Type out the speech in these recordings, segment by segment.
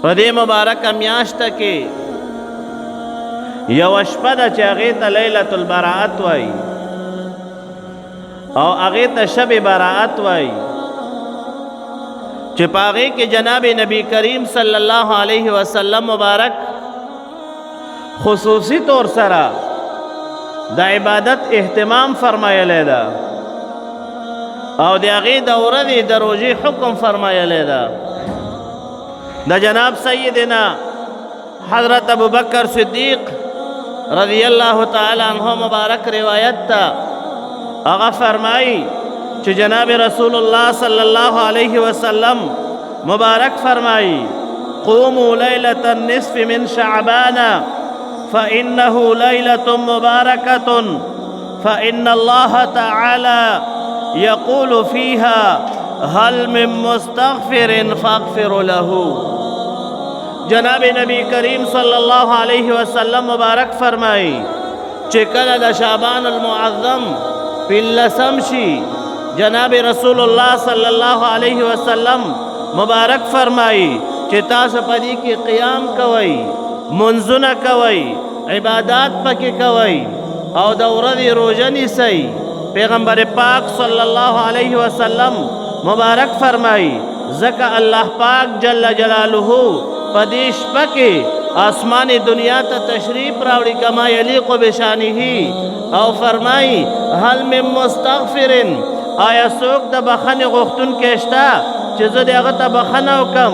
په دې مبارکه میاشته کې یو شپه ده چې هغې ته لیلة البراءت وایي او هغې ته شب براءت وایي چې په هغې کې جناب نبی کریم صلی الله علیه وسلم مبارک خصوصي طور سره د عبادت اهتمام فرمایلی ده او د هغې د ورځې د روژې حکم فرمایلی ده د جناب سیدنا حضرت ابوبکر صدیق رضی اللہ تعالی عنہ مبارک روایت تا اغا فرمائی چې جناب رسول اللہ صلی اللہ علیہ وسلم مبارک فرمائی قوموا لیلة النصف من شعبان فإنه ليلة مباركة فإن الله تعالى يقول فيها هل من مستغفر فاغفر له جناب نبی کریم صلی اللہ علیہ وسلم مبارک فرمائی چې کله د شعبان المعظم پنځلسم شي جناب رسول الله صلی الله علیہ وسلم مبارک فرمائی چې تاسو په دې کې قیام کوئ منځونه کوئ عبادات پکې کوئ او د ورځې روژه نیسئ پیغمبر پاک صلی الله علیہ وسلم مبارک فرمائی ځکه الله پاک جل جلاله په دې شپه کې آسماني دنیا ته تشریف راوړي کما یلیق بشانه او فرمائی هل من مستغفر آیا څوک د بخښنې غوښتونکی شته چې زه د هغه ته بخښنه وکړم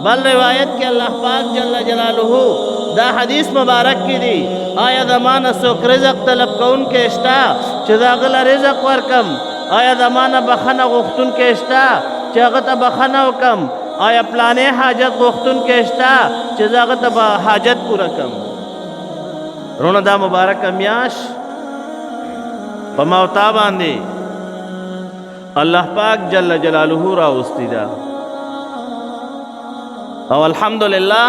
بل روایت کې الله پاک جل جلاله دا حدیث مبارک کې دی آیا زمانه څوک رزق طلب کوونکی شته چې زه هغه له رزق ورکړم آیا زمانه بخښنه غوښتونکی شته چې هغه ته بخښنه وکړم آیا پلانې حاجت غوښتونکی شته چې زه هغه ته به حاجت پوره کړم رونه دا مبارکه میاشت په موتا باندې الله پاک جل جلاله راوستی ده او الحمدلله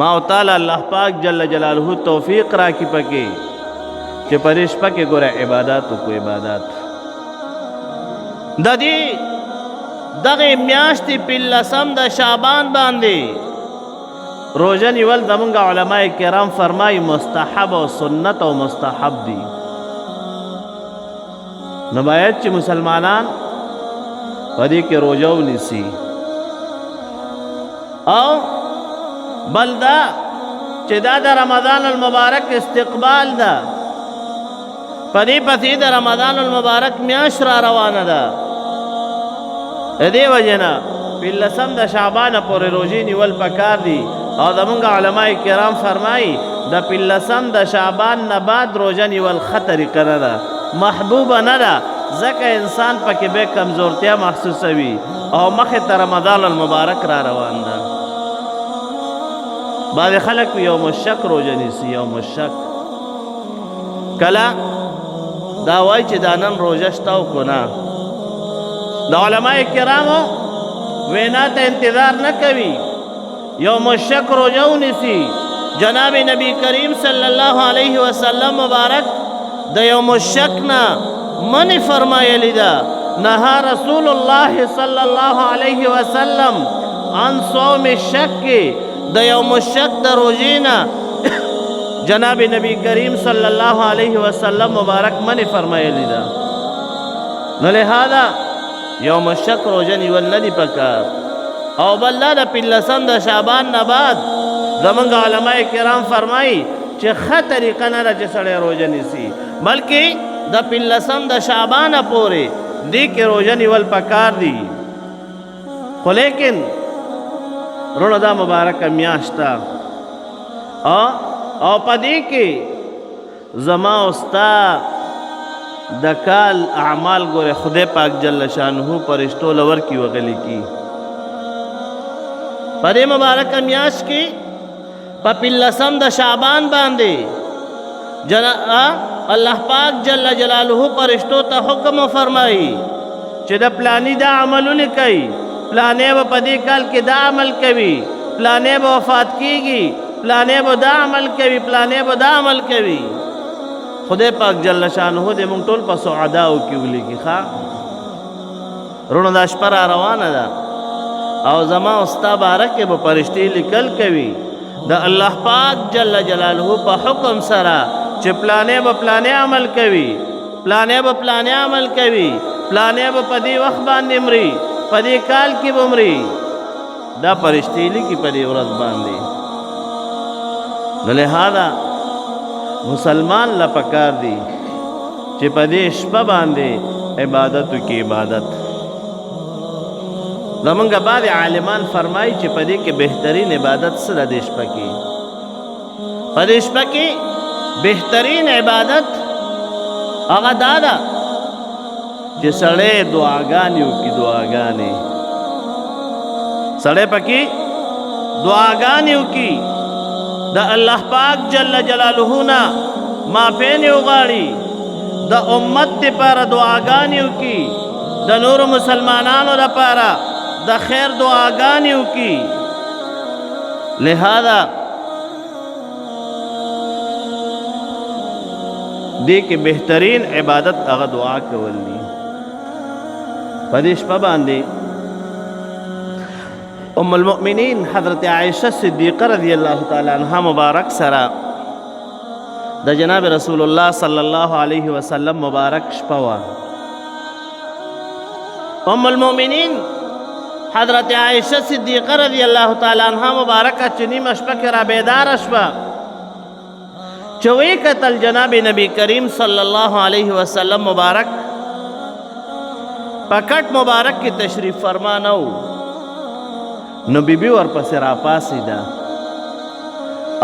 ما تعالی الله پاک جل جلاله توفیق راکړي پکې چې پرېش پکې ګوره عبادت وکړو عبادت د دې دغه میاشتې پنځلسم د شعبان باندې روژه نیول زمونږ علماء کرام فرمایي مستحب او سنت او مستحب دي نو باید چې مسلمانان په دې کې روژه ونیسي او بل دا چې دا د رمضان المبارک استقبال ده په دې پسې د رمضان المبارک میاشت را روانه ده دې وجه نه پنځلسم د شعبان پورې روژې نیول پکار دي او زمونږ علماء کرام فرمایي د پنځلسم د شعبان نه بعد روژه نیول ښه طریقه نه ده محبوبه نه ده ځکه انسان پکې به کمزورتیا محسوسوي او مخې ته رمضان المبارک را روان ده بعضې خلک یوم الشک روژه نیسي یوم الشک کله دا وایي چې دا نن روژه شته او که نه د علماء کرامو وینا ته انتظار نه کوي یوم الشک روژه ونیسي جناب نبی کریم صلی الله علیه وسلم مبارک د یوم الشک نه منع فرمایلی ده نهى رسول الله صلی الله علیه وسلم عن صوم الشک د یوم الشک د روژې نه جناب نبی کریم صلی الله علیه وسلم مبارک منع فرمایلی ده نو لہذا یوم الشک روژه نیول نه دي پکار او بل دا د پنځلسم د شعبان نه بعد زمونږ علماء کرام فرمایي چې ښه طریقه نه ده چې سړی روژه نیسي بلکې د پنځلسم د شعبانه پورې دې کې روژه نیول پکار دي خو لیکن رونه دا مبارکه میاشت ده او په دې کې زما او ستا د کال اعمال ګوره خدای پاک جل شانه پرشتو لور کی وغلی کی په دې مبارکه میاشت کې په پنځلسم د شعبان باندې الله پاک جل جلاله پرشتو ته حکم فرمایي چې د پلانی دا عملونه کوي پلانې به په دې کال کې دا عمل کوي پلانې به وفات کیږي پلانې به دا عمل کوي پلانې به دا عمل کوي خدای پاک جل شانه دې مونږ ټول په سعداو کې ولېږي ښه رونو دا شپه را روانه ده او زما استا بارک به پرشتي لیکل کوي د الله پاک جل جلاله په حکم سره چې پلانې به پلانې عمل کوي، پلانې به پلانې عمل کوي، پلانې به په دې وخت باندې مري، په دې کال کې به مري. دا پرشتي لیکي په دې ورځ باندې. نو لہذا مسلمان له پکار دی چې په دې شپه باندې عبادت وکړي. عبادت زمونږ بعض عالمان فرمایي چې په دې کې بهترین عبادت څه ده؟ دې شپه کې په دې شپه کې بهترین عبادت هغه دا ده چې سړی دعاګانې وکړي. دعاګانې سړی پکې دعاګانې وکړي، د الله پاک جل جلاله نه معافینې وغواړي، د امت دپاره دعاګانې وکړي، د نورو مسلمانانو دپاره د خیر دعاګانې وکړي. لہذا دې کې بهترین عبادت هغه دعا کول دي. په دې شپه باندې ام المؤمنین حضرت عائشہ صدیقہ رضی اللہ تعالی عنہ مبارک سره د جناب رسول الله صلی الله علیه وسلم مبارک شپه وه. ام المؤمنین حضرت عائشہ صدیقہ رضی اللہ تعالی عنہ مبارکه چې نیمه شپه کې را بیداره شوه، چې ویې کتل جناب نبی کریم صلی الله علیه وسلم مبارک په کټ مبارک کې تشریف فرما نه و. نو بیبي ورپسې راپاڅېده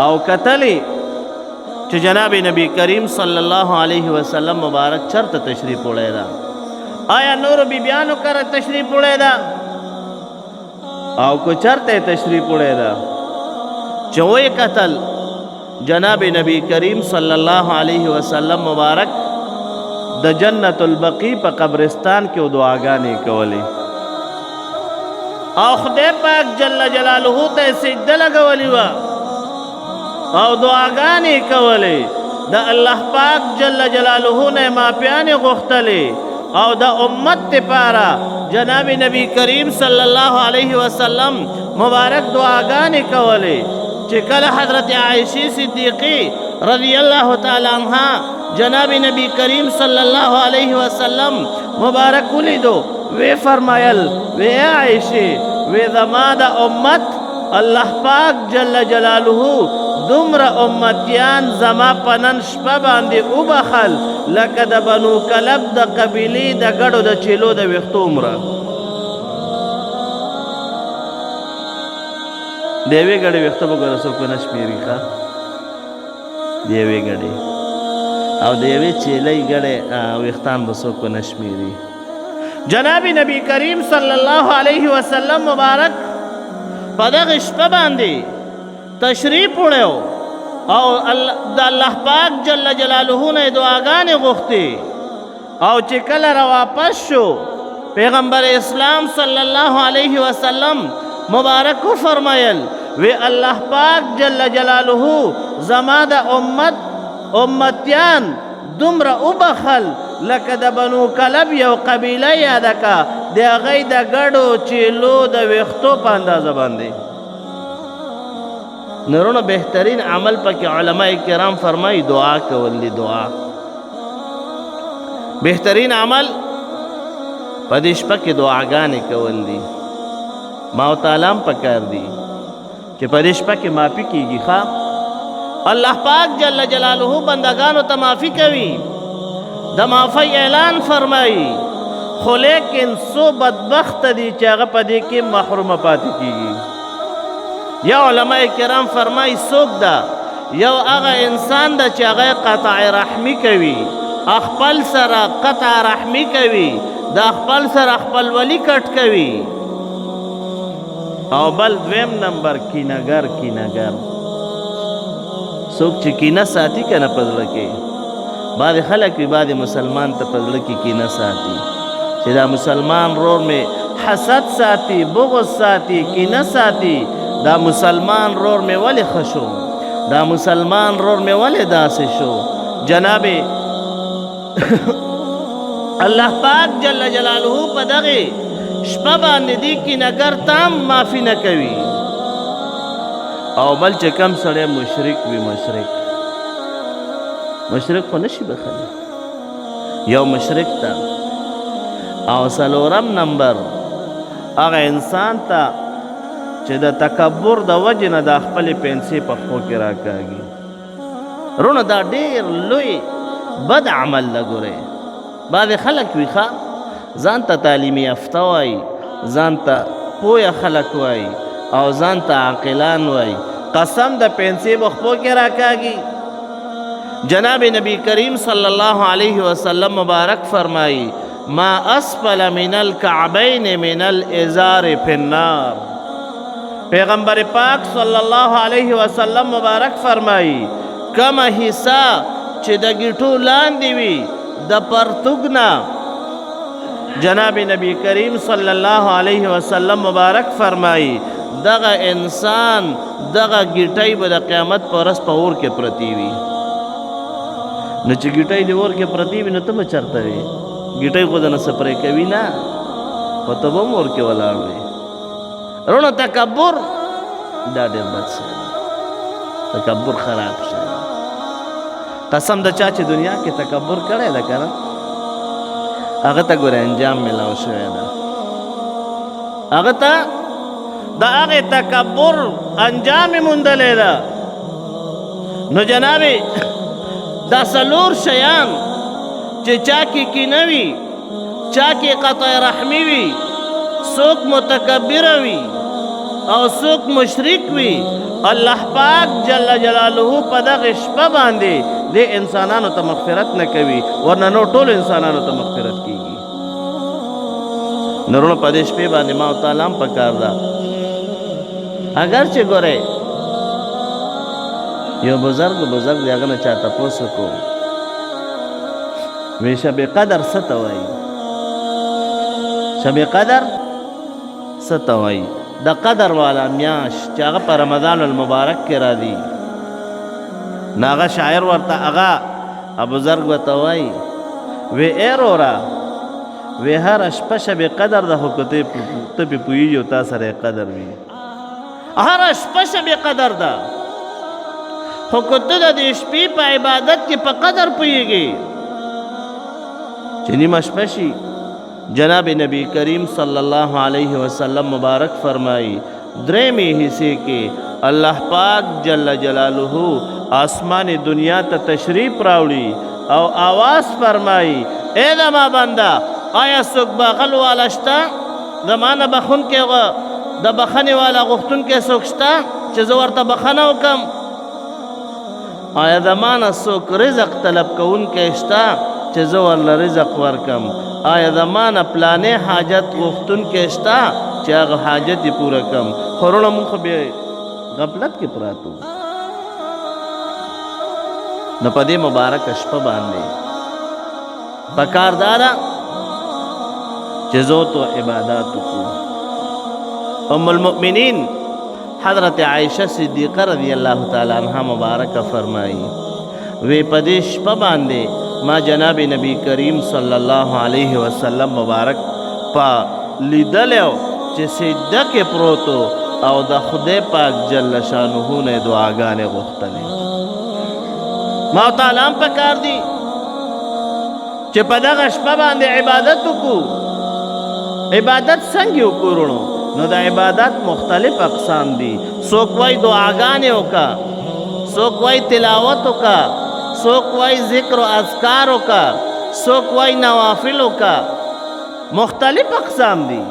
او کتلې چې جناب نبی کریم صلی الله علیه وسلم مبارک چرته تشریف وړی ده. آیا نورو بیبیانو کره تشریف وړی ده او که چرته تشریف وړی ده؟ چې ویې کتل جناب نبی کریم صلی الله علیه وسلم مبارک د جنت البقیع په قبرستان کې دعاګانې کولې او خدای پاک جل جلاله ته سجده لګولې وه او دعاګانې کولې، د الله پاک جل جلاله نه معافیانې غوښتلې او د امت دپاره جناب نبی کریم صلی الله علیه وسلم مبارک دعاګانې کولې. چې کله حضرت عائشہ صدیقی رضی اللہ تعالی عنہ جناب نبی کریم صلی اللہ علیہ وسلم مبارک ولیدو، وی فرمایل وی عائشہ وی زما د امت الله پاک جل جلاله دومره امتیان زما پنن شپه باندې وبخل لکه د بنو کلب د قبیلې د ګډو د چیلو د ویښتو عمره. د یوې ګډې ویښته به ګوره څوک ونه شمېري ښه، د یوې ګډې او د یوې چیلۍ ګډې ویښتان به څوک ونه شمېري. جناب نبی کریم صلی الله علیه وسلم مبارک په دغه شپه باندې تشریف وړی او د الله پاک جل جلاله نه دعاګانې غوښتې او چې کله را واپس شو پیغمبر اسلام صلی الله علیه وسلم مبارک فرمایل وی الله پاک جل جلاله زما د امتیان دومره وبخل لکه د بنو کلب یو قبیله یاده که د هغې د ګډو چیلو د ویښتو په اندازه باندې. نورونه بهترین عمل پکې علماء کرام فرمایي دعا کول دي. دعا بهترین عمل په دې شپه کې دعاګانې کول دي. ما او تعالی هم پکار دي چې په دې شپه کې معافي کېږي. ښه الله پاک جل جلاله بندگانو ته معافي کوي، د معافی اعلان فرمایي، خو لیکن سو بدبخت دي چې هغه په دې کې محرومه پاتې کېږي. یا علماء کرام فرمایي څوک ده؟ یو هغه انسان ده چې هغه قطع رحمي کوي، خپل سره قطع رحمي کوي، د خپل سره خپلولي کټ کوي. او بل دویم نمبر کینهګر. کینهګر څوک چې کینه ساتي که نه په زړه کې، بعضې خلک وي بعضې مسلمان ته په زړه کې کینه ساتي چې دا مسلمان رور مې حسد ساتي، بغض ساتي، کینه ساتي، دا مسلمان رور مې ولې ښه شو، دا مسلمان رور مې ولې داسې شو. جناب الله پاک جل جلاله په دغې شپه باندې دی کینهګر تام معافي نه کوي. او بل چې کم سړی مشرک وي، مشرک خو نشي بخلی یو مشرک ته. او څلورم نمبر هغه انسان ته چې د تکبر د وجې نه د خپلې پیسې په پښو کې راکاږي. رونه دا ډېر لوی بد عمل ده. ګورئ بعضې خلک وي ښه ځان ته تعلیمي یافته وایي، ځان ته پویه خلک وایي او ځان ته عاقلان وایي، قسم د پیسې په پښو کې راکاږي. جناب نبی کریم صلی الله علیه وسلم مبارک فرمائی ما اسفل من الكعبین من الازار فی النار. پیغمبر پاک صلی الله علیه وسلم مبارک فرمائی کم حصہ چې د ګیټو لاندې وي د پرتوګ نه، جناب نبی کریم صلی الله علیه وسلم مبارک فرمائی دغه انسان دغه ګیټۍ به د قیامت په ورځ په اور کې پرتی وي. نو چې ګیټۍ د اور کې پرتی وي نو ته به چېرته وي؟ ګیټۍ خو دنه سپری کوي نه، خو ته به هم اور کې ولاړ وي. رونه تکبر دا ډېر بد شی دی، تکبر خراب شی دی. قسم د چا چې دنیا کې تکبر کړی ده که نه هغه ته ګوره انجام میلاو شوی ده. هغه ته د هغې تکبر انجام یې موندلی ده. نو جنابې دا څلور شیان چې چا کې کینه وي، چا کې قطع رحمي وي، څوک متکبره وي او څوک مشرک وي، الله پاک جل جلاله په دغه شپه باندې د انسانانو ته مغفرت نه کوي، ورنه نو ټولو انسانانو ته مغفرت کیږي. نورونو په دې شپې باندې ما او تعالی هم پکار ده. اگر چې ګورئ یو بزرگ دی هغه نه چا تپوس وکړو وی شب قدر څه ته وایي؟ شب قدر څه ته وایي؟ د قدر والا میاشت چې هغه په رمضان المبارک کې راځي، نو هغه شاعر ورته هغه بزرګ ورته وایي وی ای رورا وی هره شپه شب قدر ده خو که ته پې پوهېږي او تا سره یې قدر وي. هره شپه شب قدر ده خو که ته د دې شپې په عبادت کې په قدر پوهېږي. چې نیمه شپه شي جناب نبی کریم صلی الله علیه وسلم مبارک فرمائی درېمې حصے کې الله پاک جل جلاله آسمان دنیا ته تشریف راوړي او آواز فرمائی اے زما بنده آیا څوک بخل والا شته؟ زما نه بخونکی د بخنې والا غوښتونکی څوک شته چې زه ورته بخنه وکړم؟ آیا زما نه څوک رزق طلب کوونکی شته چې زه ورله رزق ورکم؟ آیا زما نه پلانې حاجت غوښتونکی شته چې هغه حاجت یې پوره کړم؟ خو وروڼه موږ خو بیا غفلت کې پراته وو. نو په دې مبارکه شپه باندې پکار دا ده چې زوت و عبادات وکړو. ام المؤمنین حضرت عائشہ صدیقہ رضی اللہ تعالی عنہ مبارکہ فرمائی وی په دې شپه باندې ما جناب نبی کریم صلی الله علیه وسلم مبارک پا لیدلو چې سجده کې پروتو او د خدای پاک جل شانه نه دعاګانې غوښتلې. ما تعالی هم پکار دي چې په دغه شپه باندې عبادت وکړو. عبادت څنګه وکړو؟ نو د عبادت مختلف اقسام دي. څوک وایي دعاګانې وکړه، څوک وایي تلاوت وکړه، څوک وایي ذکر و اذکار وکړه، څوک وایي نوافل وکړه. مختلف اقسام دي.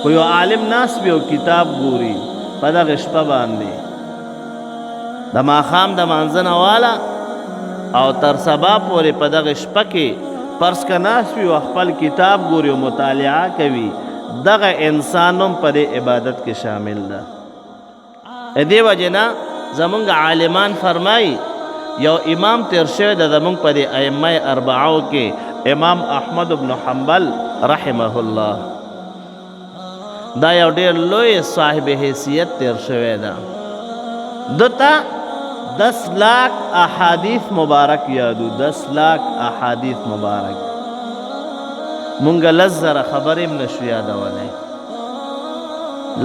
خو یو عالم ناست وي او کتاب ګوري په دغه شپه باندې د ماښام د مانځه نه واله او تر سبا پورې په دغه شپه کې فرض که ناست وي او خپل کتاب ګوري او مطالعه کوي، دغه انسان هم په دې عبادت کې شامل ده. دې وجې نه زمونږ عالمان فرمایي یو امام تیر شوی ده زمونږ په دې ائمه اربعو کې امام احمد بن حنبل رحمه الله. دا یو ډېر لوی صاحب حیثیت تیر شوی ده. دته 10 لاکھ احادیث مبارک یادو، 10 لاکھ احادیث مبارک. مونږ لزره خبرې هم نشو یادولی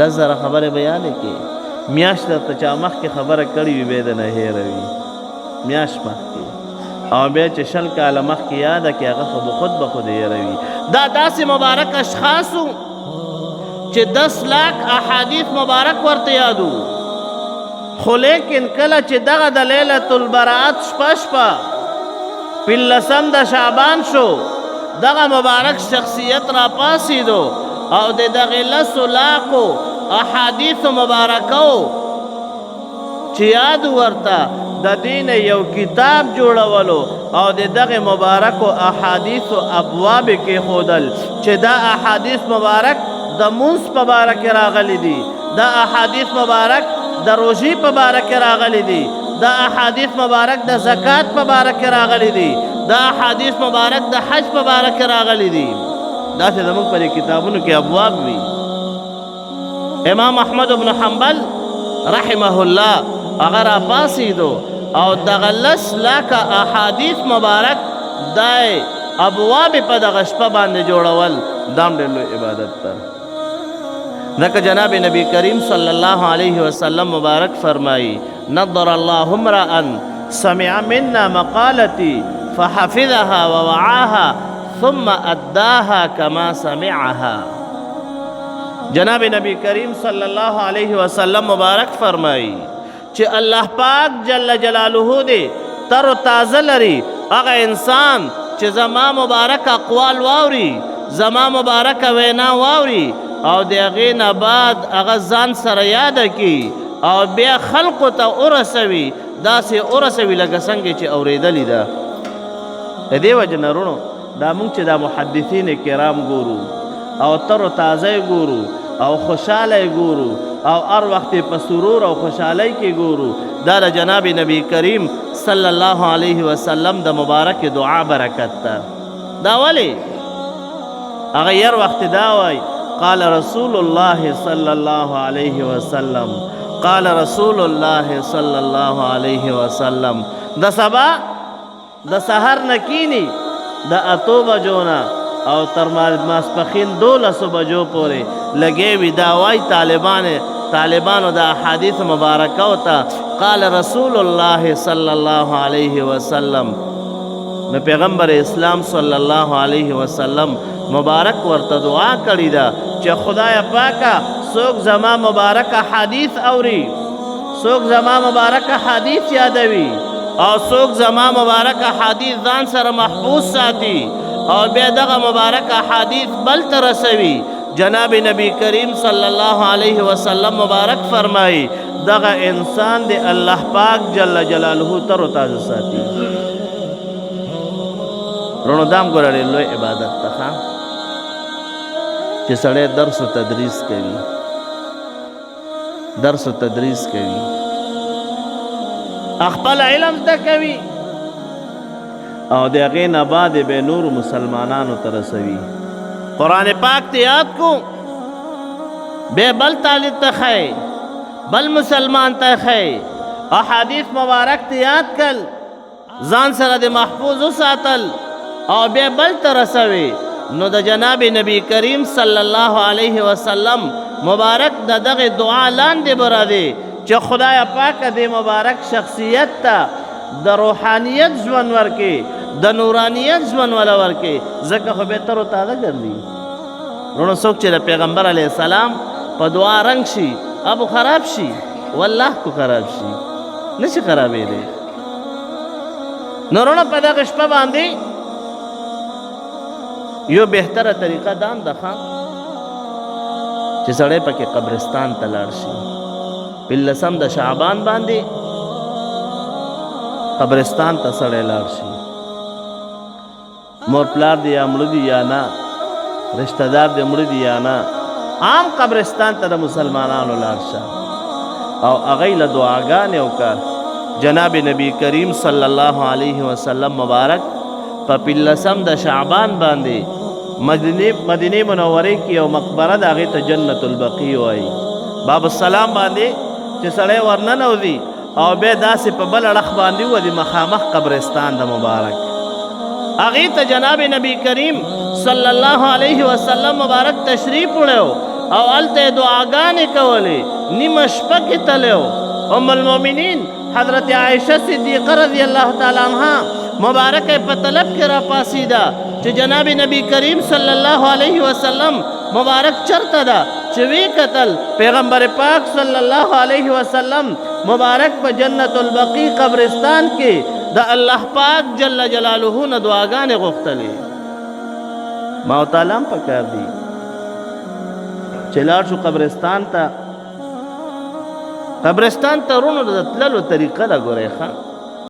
لزره خبرې به یادې کې میاشت درته چا مخکې خبره کړې وي بیا یې نه هېروي میاشت مخکې او بیا چې 20 کاله مخکې یاده کړي هغه خو به خود هېروي دا داسې مبارک اشخاص وو چې 10 لاک احادیث مبارک ورته یادو خو لیکن کله چې دغه د لیلة البراءت شپه 15 د شعبان شو دغه مبارک شخصیت را پاسېدو او د دغه 10 لاکو احادیث مبارکو چې یاد ورته د دین یو کتاب جوړولو او د دغه مبارکو احادیث ابواب کې خودل چې دا احادیث مبارک د مونږ په باره کې راغلي دي دا احادیث مبارک د روژې په باره کې راغلي دي دا احادیث مبارک د زکات په باره کې راغلي دي دا احادیث مبارک د حج په باره کې راغلي دي داسې زموږ په کتابونو کې ابواب وي امام احمد بن حنبل رحمه الله هغه را پاسېدو او دغه 10 لاکه احادیث مبارک دای ابواب په دغه شپه باندې جوړول دام ډېر لوی عبادت ده ځکه جناب نبی کریم صلی الله علیه وسلم مبارک فرمایي نضر الله امرأ سمع منا مقالتي فحفظها ووعاها ثم اداها كما سمعها جناب نبی کریم صلی الله علیه وسلم مبارک فرمایي چې الله پاک جل جلاله دې تر تازه لري هغه انسان چې زما مبارک اقوال واوري زما مبارک وینا واوري او د هغې نه بعد هغه ځان سره یاده کړي او بیا خلقو ته ورسوي داسې ورسوي لکه څنګه چې اورېدلې ده د دې وجې نه وروڼو دا موږ چې دا محدثین کرام ګورو او تر تازه ګورو او خوشحاله ګورو او هر وخت په سرور او خوشحالۍ کې ګورو دا د جناب نبی کریم صلی الله علیه وسلم د مبارک دعا برکت ده دا ولې هغه هر وخت دا وایي قال رسول الله صلی الله علیه وسلم قال رسول الله صلی الله علیه وسلم د سبا د سحر نکینی د 8 بجو نه او تر ماسپخین 12 بجو پورې لګې وي دا وای طالبانو د احادیث مبارکه وته قال رسول الله صلی الله علیه وسلم نو پیغمبر اسلام صلی الله علیه وسلم مبارک ورته دعا کړی دا چې خدای پاکه څوک زما مبارک حدیث اوري څوک زما مبارک حدیث یادوي او څوک زما مبارک حدیث ځان سره محفوظ ساتي او بیا دغه مبارک حدیث بل ته رسوي جناب نبی کریم صلی الله علیه وسلم مبارک فرمایي دغه انسان د الله پاک جل جلاله تر تازه ساتي رونو دام ګورې لوی عبادت ته چې سړی درس و تدریس کوي خپل علم زده کوي او د هغې نه بعد به نورو مسلمانانو ته رسوي قرآن پاک ته یاد کو بیا بل طالب ته ښایي بل مسلمان ته ښایي احادیث مبارک ته یاد کړل ځان سره د محفوظ وساتل او بیا بل ته رسوي نو د جناب نبی کریم صلی الله علیه وسلم مبارک د دغه دعا لاندې برادي چې خدای پاک دې مبارک شخصیت ته د روحانیت ژوند ورکړي د نورانیت ژوند ولا ورکړي ځکه خو به تر تازه ګرځي ورونو څوک چې د پیغمبر علیه السلام په دعا رنګ شي ابو خراب شي والله کو خراب شي نشي خرابېدی نو ورونو په دغه شپه باندې یو بهتره طریقه دام ده چې سړی پکې قبرستان ته لاړ شي 15 د شعبان باندې قبرستان ته سړی لاړ شي مور پلار دی یا مړه دي یا نه رشتہ دار دی مړه دي یا نه عام قبرستان ته د مسلمانانو لاړ شه او هغې له دعاګانې وکړه جناب نبی کریم صلی الله علیه وسلم مبارک په 15 د شعبان باندې مدینه منورې کې یو مقبره ده هغې ته جنت البقیع وایي باب السلام باندې چې سړی ورننوځي او بیا داسې په بل اړخ باندې ودي مخامخ قبرستان د مبارک هغې ته جناب نبی کریم صلی الله علیه وسلم مبارک تشریف وړو او هلته یې دعاګانې کولې نیمه شپه کې تللی ام المؤمنین حضرت عائشہ صدیقہ رضی اللہ تعالی عنہ مبارک په طلب کې را پاسیده چې جناب نبی کریم صلی الله علیه وسلم مبارک چرته ده چې وی قتل پیغمبر پاک صلی الله علیه وسلم مبارک په جنت البقیع قبرستان کې د الله پاک جل جلاله نه دعاګانې غوښتلې ما تعالی هم پکار دي چې لاړ شو قبرستان ته رونو د تللو طریقه ده ګورئ ښه